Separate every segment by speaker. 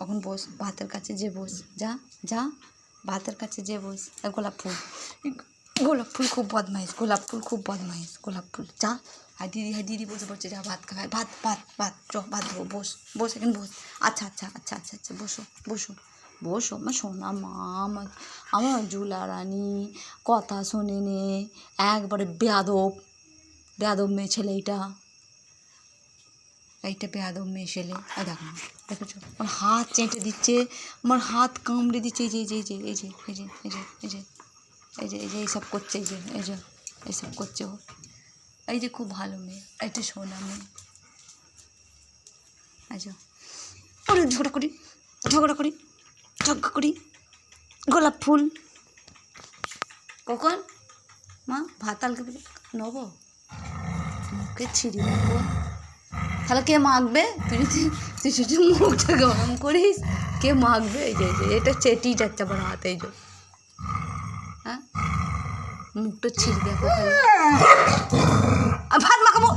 Speaker 1: এখন বস, ভাতের কাছে যে বস, যা যা ভাতের কাছে যে বস। গোলাপ ফুল খুব বদমাইশ, গোলাপ ফুল খুব বদমাইশ, গোলাপ ফুল যা। হ্যাঁ দিদি বসে পড়ছে, যা ভাত খাবে, ভাত ভাত ভাত চ ভাত দেবো, বস বস এখানে বস। আচ্ছা আচ্ছা আচ্ছা আচ্ছা আচ্ছা বসো বসো বসো আমার সোনা মা, আমার জুলা রানী কথা শোনে নে, একবারে বেয়াদব মেয়ে ছেলে এইটা বেয়াদব মেয়ে ছেলে। আর দেখো না, দেখেছো আমার হাত চেটে দিচ্ছে, আমার হাত কামড়ে দিচ্ছে, এই যে এইসব করছে, এইসব করছে ও। এই যে খুব ভালো মেয়ে, এইটা সোনা মেয়ে। আচ্ছা ওরে ঝগড়া করি গোলাপ ফুল। কখন মা ভাত আলকে নেবো, মুখে ছিঁড়ি নেবো, তাহলে কে মাখবে? তুই শুধু মুখটা গরম করিস, কে মাখবে? এই যে এটা চেটি যাচ্ছে আমার হাতে, এই যে হ্যাঁ মুখটা ছিঁড়ি দেখো খালি, ভাত মাখাবো।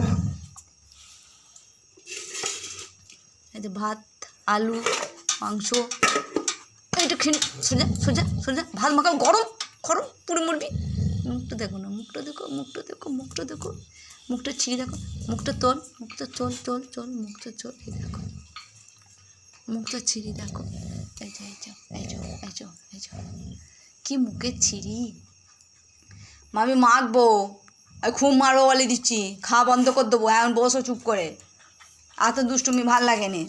Speaker 1: এই যে ভাত, আলু, মাংস, এইটা খেয়ে সোজা ভাত মাখাবো, গরম পুরো মরবি। মুখটা দেখো না, মুখটা দেখো, মুখটা ছিঁড়ি দেখো, মুখটা তোল, মুখটা চল, এই দেখো মুখটা ছিঁড়ি দেখো, এই যে কি মুখের ছিঁড়ি। আমি মাখবো, খুব মারবো বলে দিচ্ছি, খাওয়া বন্ধ করে দেবো, এখন বসো চুপ করে, এত দুষ্টুমি ভাল লাগে নে।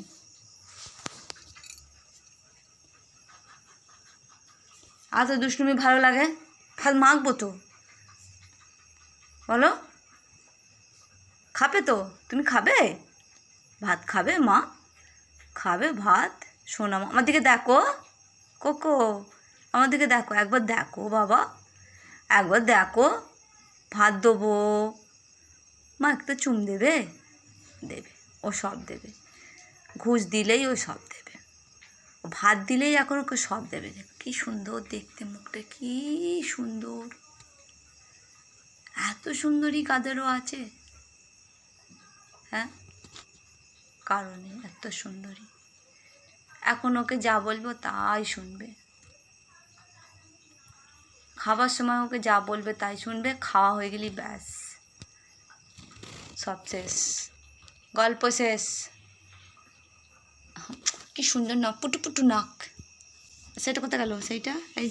Speaker 1: এত দুষ্টুমি ভালো লাগে? ভাত মাখবো তো, বলো খাবে তো? তুমি খাবে ভাত? খাবে মা? খাবে ভাত? শোনা মা, আমার দিকে দেখো, কোকো আমার দিকে দেখো, একবার দেখো বাবা, একবার দেখো, ভাত দেবো। মা একটা চুম দেবে, ও সব দেবে, ঘুষ দিলেই ও সব দেবে, ভাত দিলেই এখন ওকে সব দেবে। কি সুন্দর দেখতে মুখটা, কি সুন্দর, এত সুন্দরী কাদেরও আছে, হ্যাঁ কারণে এত সুন্দরী। এখন ওকে যা বলবো তাই শুনবে, খাবার সময় ওকে যা বলবে তাই শুনবে, খাওয়া হয়ে গেলেই ব্যাস সব শেষ, গল্প শেষ। কি সুন্দর নাক, পুটু নাক, সেটা কোথায় গেল? সেইটা এই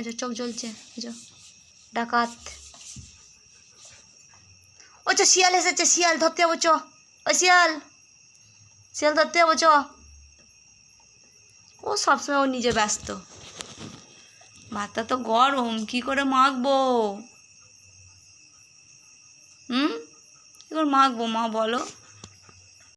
Speaker 1: যে চোখ জ্বলছে, এই যে ডাকাত। ও চ শিয়াল এসেছে, শিয়াল ধরতে যাবো, চ ও শিয়াল ধরতে যাবো, চ। ও সবসময় ও নিজে ব্যস্ত, ভাতটা তো গরম, কি করে মাখবো? কি করে মাখবো মা বলো?